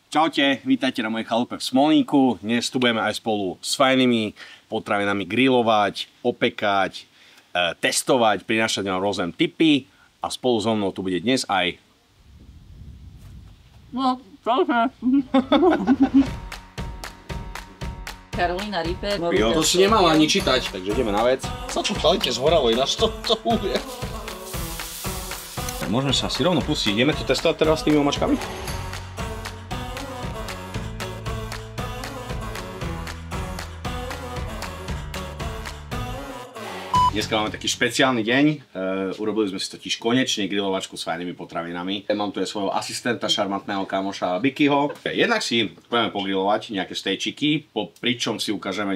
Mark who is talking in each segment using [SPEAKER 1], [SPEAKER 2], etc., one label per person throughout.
[SPEAKER 1] Čaute, vítajte na mojej chalupe v Smolníku. Dnes tu budeme aj spolu s fajnými potravinami grilovať, opekať, testovať, prinášať vám rôzne tipy a spolu so mnou tu bude dnes aj...
[SPEAKER 2] No, čaute. Karolína Riper.
[SPEAKER 1] Jo, to si nemala ani čítať, takže ideme na vec. Co tu chalite zhoralo, ináč to bude. Môžeme sa asi rovno pustiť. Ideme to testovať teraz s tými omačkami? Dneska máme taký špeciálny deň. Urobili sme si totiž konečne grilovačku s fajnými potravinami. Mám tu aj svojho asistenta, šarmantného kamoša Bikyho. Jednak si budeme pogrilovať nejaké stejčiky, pričom si ukážeme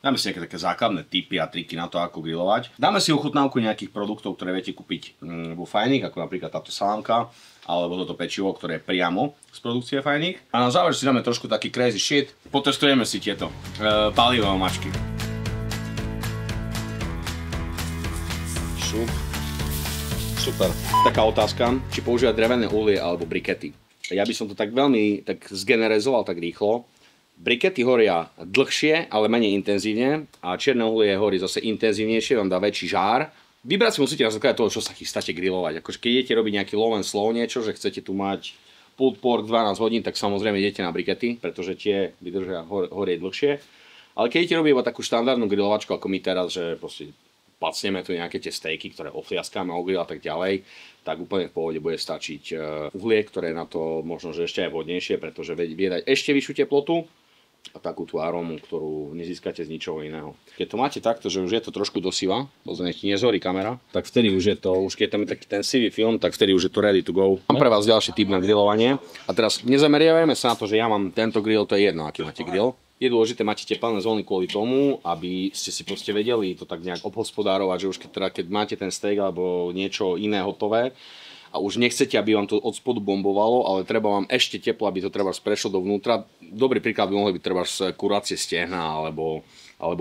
[SPEAKER 1] dáme si nejaké také základné tipy a triky na to, ako grilovať. Dáme si ochutnávku nejakých produktov, ktoré viete kúpiť vo Fajných, ako napríklad táto salámka, alebo toto pečivo, ktoré je priamo z produkcie Fajných. A na záver si dáme trošku taký crazy shit. Potestujeme si tieto palivé omačky. Super. Taká otázka, či používať drevené uhlie alebo brikety. Ja by som to tak veľmi zgeneralizoval tak rýchlo. Brikety horia dlhšie, ale menej intenzívne a čierne uhlie horí zase intenzívnejšie, vám dá väčší žár. Vybrať si musíte na základe toho, čo sa chystáte grilovať. Akože keď idete robiť nejaký low and slow niečo, že chcete tu mať pulled pork 12 hodín, tak samozrejme idete na brikety, pretože tie vydržia horieť dlhšie. Ale keď idete robiť iba takú štandardnú grilovačku ako my teraz, že proste pacneme tu nejaké tie stejky, ktoré ofliaskáme, ogrill a tak ďalej, tak úplne v pohode bude stačiť uhlie, ktoré je na to možno že ešte aj vhodnejšie, pretože vie dať ešte vyššiu teplotu a takú tú arómu, ktorú nezískate z ničoho iného. Keď to máte takto, že už je to trošku dosiva, nech ti nezhorí kamera, tak vtedy už je to, keď tam je taký ten sivý film, tak vtedy už je to ready to go. Mám pre vás ďalší tip na grilovanie a teraz nezameriavajme sa na to, že ja mám tento grill, to je jedno, aký máte grill. Je dôležité, máte teplné zóny kvôli tomu, aby ste si proste vedeli to tak nejak obhospodárovať, že už keď máte ten steak alebo niečo iné hotové a už nechcete, aby vám to od spodu bombovalo, ale treba vám ešte teplo, aby to treba prešlo dovnútra. Dobrý príklad by mohli byť treba kurácie stehna alebo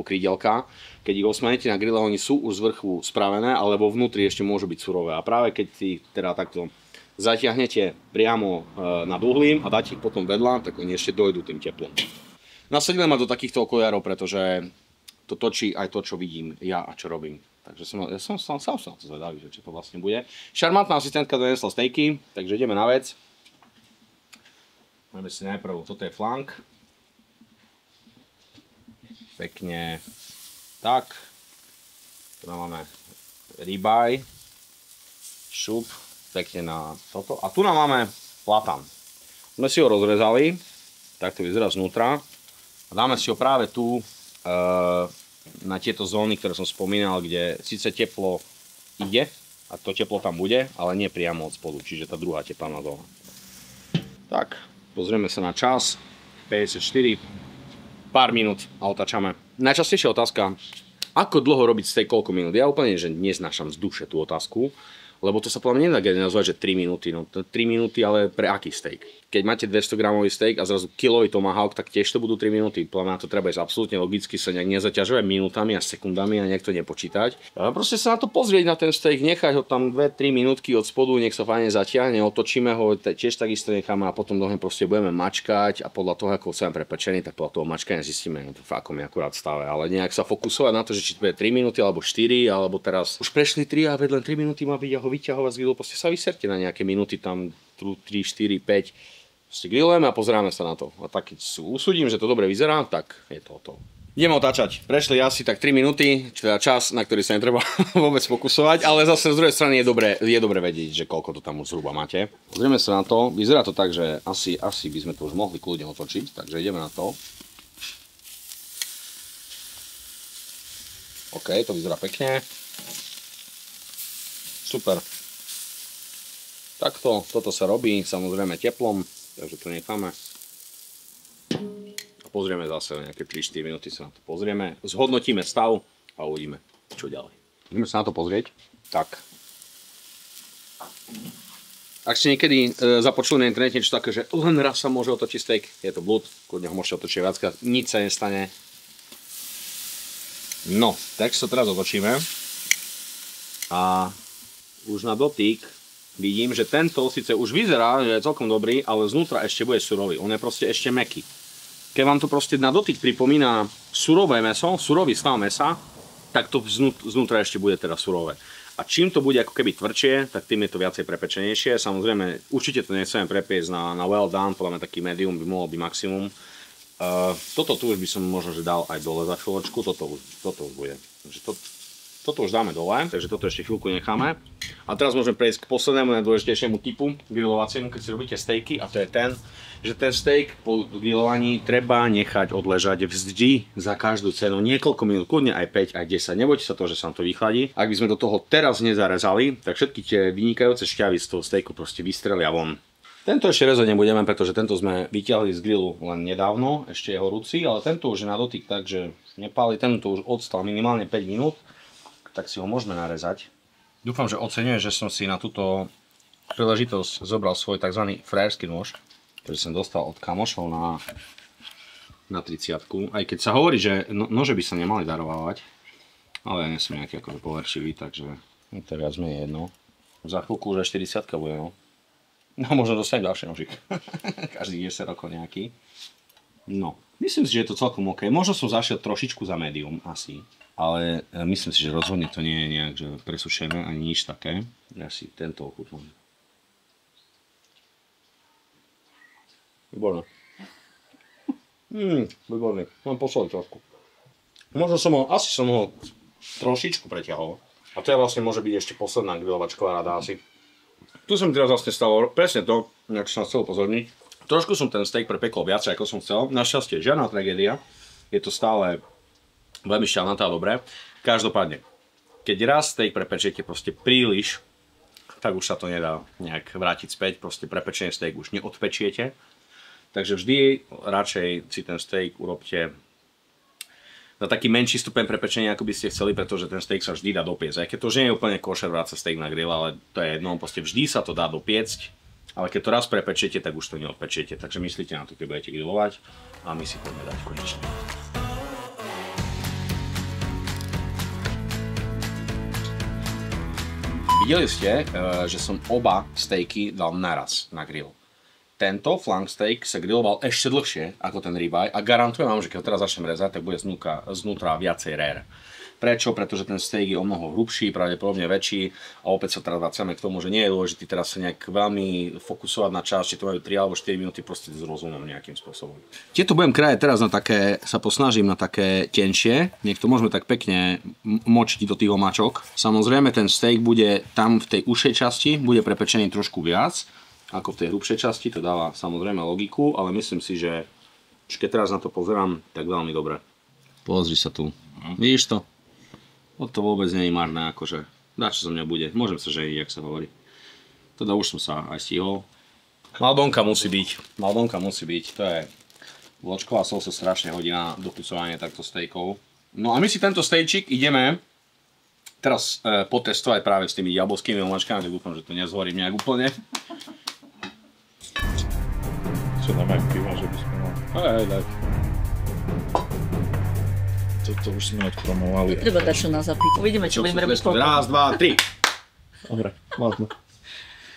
[SPEAKER 1] krídelka. Keď ich osmanete na grille, oni sú už z vrchu spravené, alebo vnútri ešte môžu byť surové. A práve keď si teda takto zatiahnete priamo nad uhlím a dáte ich potom vedľa, tak oni ešte dojdú tým teplom. Nasadili ma do takýchto okuliarov, pretože to točí aj to, čo vidím ja a čo robím. Takže ja som sám na to zvedavý, že čo to vlastne bude. Šarmantná asistentka donesla stejky, takže ideme na vec. Máme si najprv, toto je flank. Pekne tak. Tu máme ribeye. Šup, pekne na toto. A tu nám máme platán. Sme si ho rozrezali, tak to vyzerá znútra. A dáme si ho práve tu na tieto zóny, ktoré som spomínal, kde síce teplo ide a to teplo tam bude, ale nie priamo od spodu, čiže tá druhá teplná zóna. Tak, pozrieme sa na čas, 54, pár minút a otáčame. Najčastejšia otázka, ako dlho robiť steak, koľko minút? Ja úplne, že neznášam z duše tú otázku, lebo to sa podľa mňa nedá nazvať, že 3 minúty, no 3 minúty, ale pre aký steak? Keď máte 200 gramový steak a zrazu kilový tomahawk, tak tiež to budú 3 minúty. Podľa mňa to treba ísť absolútne logicky, sa nejak nezaťažovať minútami a sekundami a nejak to nepočítať. A proste sa na to pozrieť na ten steak, nechať ho tam 2-3 minútky od spodu, nech sa fajne zatiahne, otočíme ho, tiež takisto necháme a potom dlhé proste budeme mačkať a podľa toho, ako chceme prepečený, tak podľa toho mačkania zistíme, v akom je akurát stave. Ale nejak sa fokusovať na to, že či to bude 3 minúty alebo 4, alebo teraz už prešli 3 a vedľa 3 minúty má byť a ho vyťahovať z grillu, proste sa vyserte na nejaké minúty tam 3, 4, 5. Proste grillujeme a pozeráme sa na to. A tak keď usúdim, že to dobre vyzerá, tak je to hotovo. Ideme otáčať. Prešli asi tak 3 minúty, čo teda čas, na ktorý sa netreba vôbec fokusovať, ale zase z druhej strany je dobre vedieť, že koľko to tam už zhruba máte. Pozrieme sa na to. Vyzerá to tak, že asi by sme to už mohli kľudne otočiť, takže ideme na to. OK, to vyzerá pekne. Super. Takto, toto sa robí, samozrejme teplom, takže to necháme. A pozrieme zase nejaké 3-4 minúty sa na to pozrieme. Zhodnotíme stav a uvidíme, čo ďalej. Ideme sa na to pozrieť. Tak. Ak ste niekedy započuli na internete niečo také, že len raz sa môže otočiť steak, je to blúd, kľudne ho môžete otočiť viackrát, nič sa nestane. No, tak sa teraz otočíme. A už na dotyk vidím, že tento síce už vyzerá, že je celkom dobrý, ale znútra ešte bude surový. On je proste ešte mäkký. Keď vám to proste na dotyk pripomína surové mäso, surový stav mäsa, tak to znútra ešte bude teda surové. A čím to bude ako keby tvrdšie, tak tým je to viacej prepečenejšie. Samozrejme, určite to nechceme prepiesť na well done, podľa mňa taký medium by mohol byť maximum. Toto tu už by som možno že dal aj dole za chvíľočku, toto už bude. Toto už dáme dole, takže toto ešte chvíľku necháme. A teraz môžeme prejsť k poslednému najdôležitejšiemu typu grilovaciemu, keď si robíte stejky, a to je ten, že ten steak po grilovaní treba nechať odležať vždy za každú cenu niekoľko minút, kľudne aj 5, aj 10. Nebojte sa toho, že sa vám to vychladí. Ak by sme do toho teraz nezarezali, tak všetky tie vynikajúce šťavy z toho stejku proste vystrelia von. Tento ešte rezať nebudeme, pretože tento sme vyťahli z grilu len nedávno, ešte je horúci, ale tento už je na dotyk, takže nepáli, tento už odstal minimálne 5 minút. Tak si ho môžeme narezať. Dúfam, že oceňuje, že som si na túto príležitosť zobral svoj tzv. Frajersky nôž, ktorý som dostal od kamošov na 30-ku. Aj keď sa hovorí, že nože by sa nemali darovávať, ale ja nie som nejaký akože poverčivý, takže to je viac menej jedno. Za chvíľku už aj 40-ka bude, no. No možno dostanem ďalší nožík. Každých 10 rokov nejaký. No, myslím si, že je to celkom OK. Možno som zašiel trošičku za medium, asi. Ale myslím si, že rozhodne to nie je nejak že presušené ani nič také. Ja si tento ochutnám. Výborné. Výborný. Mám posledný trošku. Možno asi som ho trošičku preťahol. A to je vlastne môže byť ešte posledná grilovačková rada asi. Tu som teraz vlastne stalo presne to, nejak som chcel upozorniť. Trošku som ten steak prepekol viacej, ako som chcel. Našťastie žiadna tragédia. Je to stále veľmi šťavnaté a dobré. Každopádne, keď raz steak prepečiete proste príliš, tak už sa to nedá nejak vrátiť späť. Proste prepečený steak už neodpečiete. Takže vždy radšej si ten steak urobte na taký menší stupeň prepečenia, ako by ste chceli, pretože ten steak sa vždy dá dopiecť. Aj keď to už nie je úplne košer vrácať steak na grill, ale to je jedno, proste vždy sa to dá dopiecť. Ale keď to raz prepečiete, tak už to neodpečiete. Takže myslíte na to, keď budete grilovať, a my si poďme dať konečne. Videli ste, že som oba stejky dal naraz na grill. Tento flank steak sa grilloval ešte dlhšie ako ten ribeye a garantujem vám, že keď teraz začnem rezať, tak bude znútra viacej rare. Prečo? Pretože ten steak je o mnoho hrubší, pravdepodobne väčší, a opäť sa teraz vraciame k tomu, že nie je dôležité teraz sa nejak veľmi fokusovať na čas, či to majú 3 alebo 4 minúty, proste s rozumom nejakým spôsobom. Tieto budem krájať teraz na také, sa posnažím na také tenšie, nech to môžeme tak pekne močiť do tých omáčok. Samozrejme ten steak bude tam v tej ušej časti, bude prepečený trošku viac ako v tej hrubšej časti, to dáva samozrejme logiku, ale myslím si, že keď teraz na to pozerám, tak veľmi dobre. Pozri sa tu, vidíš to? To vôbec nie je marné, akože dá čo zo mňa bude, môžem sa ženiť, jak sa hovorí. Teda už som sa aj stihol. Maldonka musí byť, to je vločková sol sa strašne hodí na dochucovanie takto steakov. No a my si tento stejčik ideme teraz potestovať práve s tými diabolskými omáčkami, tak dúfam, že to nezhorím nejak úplne.
[SPEAKER 3] Čo nemajú piva, že by sme mali?
[SPEAKER 1] Daj.
[SPEAKER 3] Toto už sme odpromovali.
[SPEAKER 2] Treba dať čo na zapiť. Uvidíme, čo budeme robiť.
[SPEAKER 1] Raz, dva, tri.
[SPEAKER 3] Dobre, možno.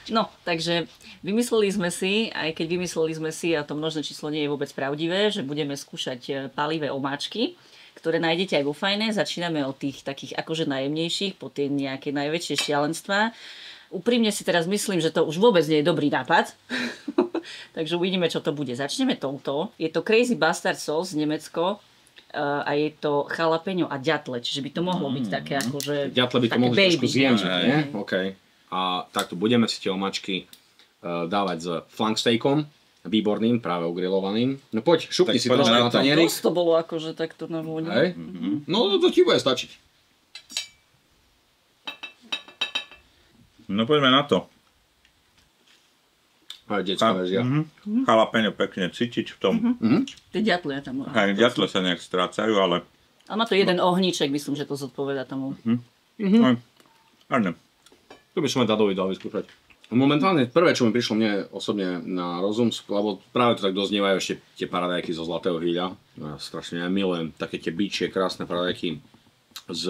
[SPEAKER 2] No, takže vymysleli sme si, aj keď vymysleli sme si, a to množné číslo nie je vôbec pravdivé, že budeme skúšať palivé omáčky, ktoré nájdete aj vo Fajne. Začíname od tých takých akože najjemnejších, po tie nejaké najväčšie šialenstvá. Úprimne si teraz myslím, že to už vôbec nie je dobrý nápad. Takže uvidíme, čo to bude. Začneme touto. Je to Crazy Bastard Sauce z Nemecko. A je to jalapeňo a ďatle, čiže by to mohlo byť také akože...
[SPEAKER 1] Ďatle by to mohli trošku zjemniť, nie? OK. A takto budeme si tie omáčky dávať s flank steakom, výborným, práve ugrilovaným. No poď, šupni si trošku na tanierik.
[SPEAKER 2] To bolo akože takto na vôňu.
[SPEAKER 1] Hej? No to ti bude stačiť.
[SPEAKER 3] No poďme na to.
[SPEAKER 1] Aj detská verzia.
[SPEAKER 3] Jalapeňo pekne cítiť v tom.
[SPEAKER 2] Tie ďatle ja tam...
[SPEAKER 3] Aj ďatle sa nejak strácajú, ale...
[SPEAKER 2] A má to jeden ohníček, myslím, že to zodpoveda tomu.
[SPEAKER 3] Áno.
[SPEAKER 1] To by som aj Dadovi dal vyskúšať. Momentálne prvé, čo mi prišlo mne osobne na rozum, lebo práve to tak doznievajú ešte tie paradajky zo Zlatého hýľa. Ja strašne milujem také tie bičie, krásne paradajky z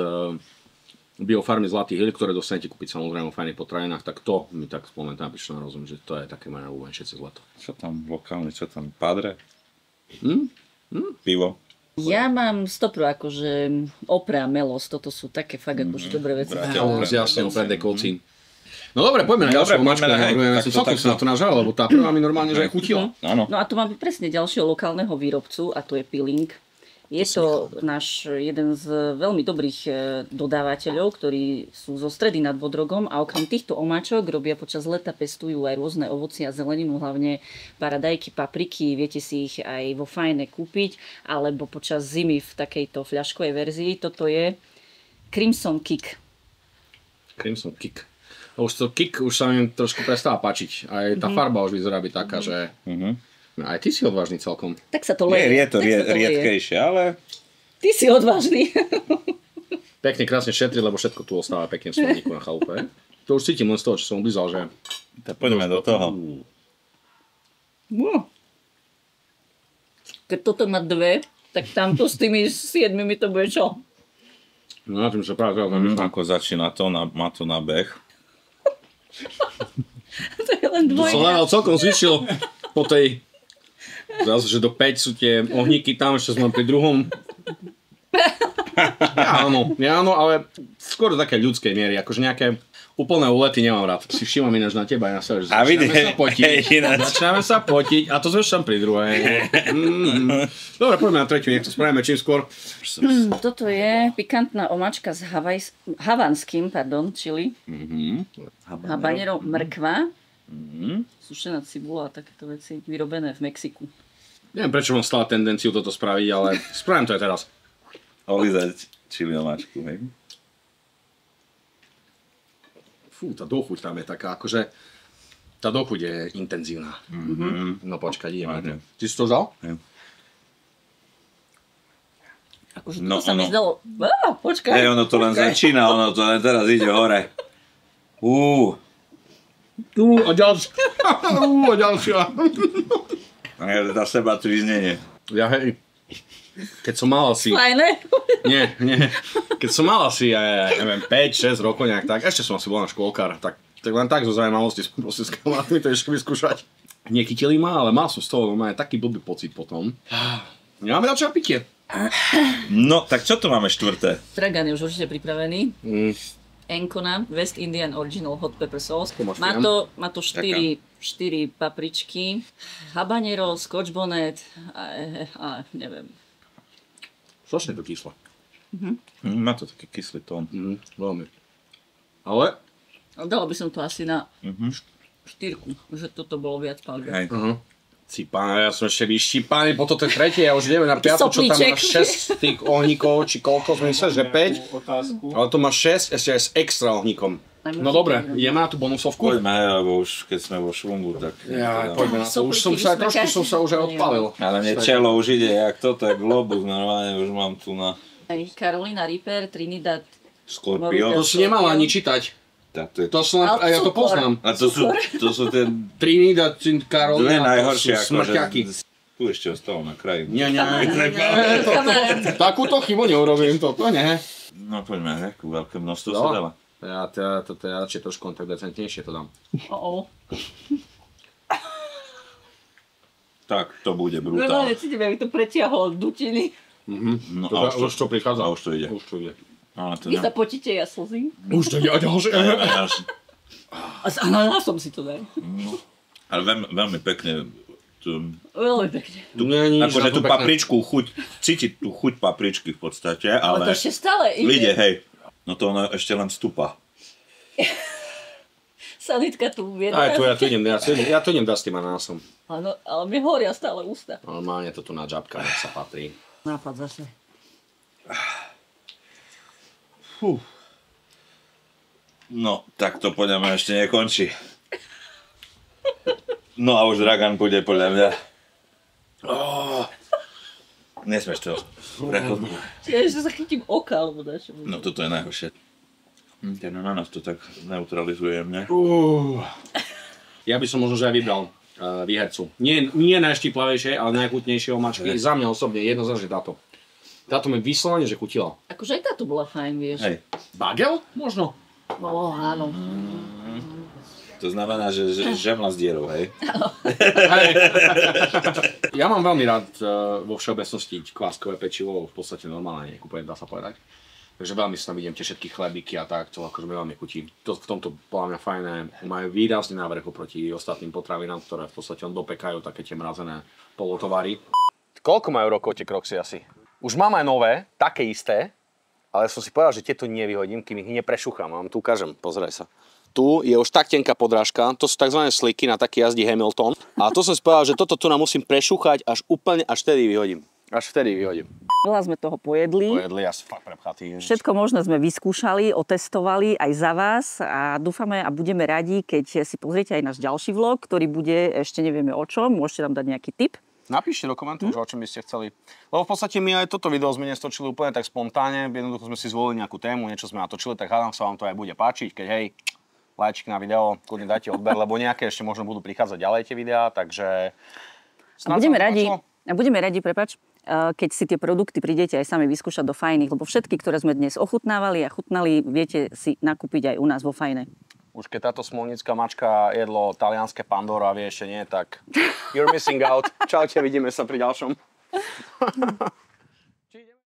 [SPEAKER 1] biofarmy Zlatý Hil, ktoré dostanete kúpiť samozrejme v fajných potravinách, tak to mi tak momentálne prišlo na rozum, že to je také moje najľúbenejšie cez leto.
[SPEAKER 3] Čo tam lokálne, čo tam? Padre? Pivo?
[SPEAKER 2] Ja mám stopro akože Opre a Melos, toto sú také fakt akože dobré veci.
[SPEAKER 3] Bratia
[SPEAKER 2] No,
[SPEAKER 3] Opre.
[SPEAKER 1] Jasne, Dekovci. No dobre, poďme na ďalšiu omáčku. Ja som celkom sa na to nažal, lebo tá prvá mi normálne že aj chutila.
[SPEAKER 3] Áno.
[SPEAKER 2] No a tu máme presne ďalšieho lokálneho výrobcu a to je Peeling. Je to náš jeden z veľmi dobrých dodávateľov, ktorí sú zo Stredy nad Bodrogom a okrem týchto omáčok robia počas leta, pestujú aj rôzne ovocie a zeleninu, hlavne paradajky, papriky, viete si ich aj vo fajne kúpiť, alebo počas zimy v takejto fľaškovej verzii. Toto je Crimson Kick.
[SPEAKER 1] Crimson Kick. Už to Kick už sa mi trošku prestáva páčiť. Aj tá farba už vyzerá byť taká, že... Aj ty si odvážny celkom.
[SPEAKER 2] Tak sa to leje.
[SPEAKER 3] Je to riedkejšie, ale...
[SPEAKER 2] Ty si odvážny.
[SPEAKER 1] Pekne, krásne šetriť, lebo všetko tu ostáva pekne v smodníku na chalupe. To už cítim len z toho, čo som oblízal, že...
[SPEAKER 3] Tak poďme do toho.
[SPEAKER 2] No. Keď toto má dve, tak tamto s tými 7 to bude čo?
[SPEAKER 1] No na tým sa práve teraz zamýšľam.
[SPEAKER 3] Ako začína to, má to na beh.
[SPEAKER 2] To je len
[SPEAKER 1] To som
[SPEAKER 2] dvojka.
[SPEAKER 1] celkom zvyšil po tej... Zase, že do 5 sú tie ohníky tam, ešte sme pri druhom. Ja áno, ale skôr do také ľudskej miery, akože nejaké úplné úlety nemám rád. Si všímam ináč na teba aj na sebe, že
[SPEAKER 3] A
[SPEAKER 1] začíname sa potiť a to zväčšam pri druhej. Dobre, poďme na tretiu, nech to spravíme čím skôr.
[SPEAKER 2] Toto je pikantná omáčka s havanským chili. Habanero, mrkva, sušená cibula a takéto veci vyrobené v Mexiku.
[SPEAKER 1] Neviem, prečo mám stále tendenciu toto spraviť, ale spravím to aj teraz.
[SPEAKER 3] Olízať čili omáčku, hej.
[SPEAKER 1] Fú, tá dochuť tam je taká, akože... Tá dochuť je intenzívna. No počkaj, ideme. Ty si to vzal?
[SPEAKER 2] Akože
[SPEAKER 3] No,
[SPEAKER 2] to sa mi
[SPEAKER 3] ono.
[SPEAKER 2] zdalo... Počkaj.
[SPEAKER 3] Hej, ono to len začína, ono to len teraz ide hore.
[SPEAKER 1] A ďalšia. A ďalšia.
[SPEAKER 3] Je za seba tríznenie.
[SPEAKER 1] Ja hej. Keď som mal asi...
[SPEAKER 2] Fajné.
[SPEAKER 1] Nie. Keď som mal asi, ja neviem, 5-6 rokov nejak tak, ešte som asi bol na škôlkár, tak len tak zo zaujímavosti proste s kamarátmi to ešte vyskúšať. Nechytili ma, ale mal som z toho normálne taký blbý pocit potom. Nemáme na čo pitie.
[SPEAKER 3] No, tak čo tu máme štvrté?
[SPEAKER 2] Dragan je už určite pripravený. Encona, West Indian Original Hot Pepper Sauce.
[SPEAKER 1] máš
[SPEAKER 2] Má to 4 papričky, habanero, scotch bonnet a neviem.
[SPEAKER 1] Strašne to kyslé.
[SPEAKER 3] Má to taký kyslý tón.
[SPEAKER 1] Veľmi. Ale?
[SPEAKER 2] Dala by som to asi na 4, že toto bolo viac palivé.
[SPEAKER 3] Hej.
[SPEAKER 1] Cipáne, ja som ešte vyštípaný, po toto tretie, ja už ideme na
[SPEAKER 2] Taký
[SPEAKER 1] 5, čo tam má
[SPEAKER 2] soplíček.
[SPEAKER 1] 6 tých ohníkov, či koľko som myslel, že 5.
[SPEAKER 4] Otázku.
[SPEAKER 1] Ale to má 6, ešte aj s extra ohníkom. No dobre, ideme na tú bonusovku?
[SPEAKER 3] Poďme, lebo už keď sme vo švungu, tak...
[SPEAKER 1] Ja, poďme na to, už som sa už aj odpalil.
[SPEAKER 3] Ale mne čelo už ide, jak toto, jak globus, normálne už mám tu na
[SPEAKER 2] Carolina Reaper, Trinidad.
[SPEAKER 3] Skorpión.
[SPEAKER 1] To si nemala ani čítať.
[SPEAKER 3] Tak to je...
[SPEAKER 1] To som len,
[SPEAKER 2] Ale
[SPEAKER 1] ja to
[SPEAKER 2] cukor.
[SPEAKER 1] poznám.
[SPEAKER 3] A to sú tie
[SPEAKER 1] Trinidad,
[SPEAKER 3] dve
[SPEAKER 1] Carolina, to
[SPEAKER 3] najhoršie,
[SPEAKER 1] sú smrťaky.
[SPEAKER 3] Tu ešte ostalo na kraji.
[SPEAKER 1] Nie.
[SPEAKER 2] Kamarát.
[SPEAKER 1] Takúto chybu neurobím, toto nie.
[SPEAKER 3] No poďme, ako veľké množstvo
[SPEAKER 1] No.
[SPEAKER 3] sa dáva.
[SPEAKER 1] Ja radšej trošku tak decentnejšie to dám.
[SPEAKER 3] Tak, to bude
[SPEAKER 2] Normálne
[SPEAKER 3] brutálne.
[SPEAKER 2] cítim, jak to pretiahol od dutiny.
[SPEAKER 3] No
[SPEAKER 1] Už to prichádza.
[SPEAKER 3] A už to ide.
[SPEAKER 1] Už to ide.
[SPEAKER 3] Ale to
[SPEAKER 2] Vy sa potíte, ja slzím.
[SPEAKER 1] Už to ide a ďalšie.
[SPEAKER 2] A s ananásom si to daj.
[SPEAKER 3] Ale veľmi pekne.
[SPEAKER 2] Veľmi pekne.
[SPEAKER 3] Akože tú papričku, cítiť tú chuť papričky v podstate,
[SPEAKER 2] Ale to
[SPEAKER 3] ale
[SPEAKER 2] ešte stále
[SPEAKER 3] ide,
[SPEAKER 2] ide.
[SPEAKER 3] hej. No to ono ešte len stúpa.
[SPEAKER 2] Sanitka tu vie.
[SPEAKER 1] Ja to idem dať s tým anánasom.
[SPEAKER 2] Áno, ale mi horia stále ústa.
[SPEAKER 1] Normálne to tu na džabka, nech sa patrí.
[SPEAKER 2] Nápad zase.
[SPEAKER 3] No, tak to podľa mňa ešte nekončí. No a už Dragan bude podľa mňa. Nesmieš to prechodnúť.
[SPEAKER 2] Ja ešte sa chytím oka, alebo dačo.
[SPEAKER 3] No toto je najhoršie. Ten ananas to tak neutralizuje mne.
[SPEAKER 1] Ja by som možno, že aj vybral výhercu. Nie najštiplavejšie, ale najchutnejšie omáčky. Za mňa osobne jednoznačne táto. Táto mi vyslovene, že chutila.
[SPEAKER 2] Akože aj táto bola fajn, vieš.
[SPEAKER 3] Hej.
[SPEAKER 1] Bagel? Možno.
[SPEAKER 2] No, áno.
[SPEAKER 3] To znamená, že žemla s dierou, hej?
[SPEAKER 1] Hej. Ja mám veľmi rád vo všeobecnosti kváskové pečivo, v podstate normálne nekúpujem, dá sa povedať. Takže veľmi sa tam idem tie všetky chlebíky a tak, to akože mi veľmi chutí. To v tomto podľa mňa fajné, majú výrazný návrh oproti ostatným potravinám, ktoré v podstate len dopekajú také tie mrazené polotovary. Koľko majú rokov tie Crocsy asi? Už mám aj nové, také isté, ale som si povedal, že tieto nevyhodím, kým ich neprešúcham. Vám tu ukážem, pozeraj sa. Tu je už tak tenká podrážka, to sú tzv. Sliky, na taký jazdí Hamilton. A to som si povedal, že toto tu nám musím prešúchať až úplne, až vtedy vyhodím. Až vtedy vyhodím.
[SPEAKER 2] Veľa sme toho pojedli.
[SPEAKER 1] Pojedli, ja som fakt prepchatý.
[SPEAKER 2] Všetko možné sme vyskúšali, otestovali aj za vás a dúfame a budeme radi, keď si pozriete aj náš ďalší vlog, ktorý bude, ešte nevieme o čom, môžete nám dať nejaký tip.
[SPEAKER 1] Napíšte do komentov, o čom by ste chceli. Lebo v podstate my aj toto video sme nestočili úplne tak spontánne, jednoducho sme si zvolili nejakú tému, niečo sme natočili, tak hádam sa vám to aj bude páčiť, keď hej, lajčik na video, kľudne dajte odber, lebo nejaké ešte možno budú prichádzať ďalej tie videá, takže...
[SPEAKER 2] A budeme radi, prepáč, keď si tie produkty prídete aj sami vyskúšať do Fajných, lebo všetky, ktoré sme dnes ochutnávali a chutnali, viete si nakúpiť aj u nás vo Fajne.
[SPEAKER 1] Už keď táto smolnická mačka jedlo talianské Pandora a vie ešte nie, tak you're missing out. Čaute, vidíme sa pri ďalšom.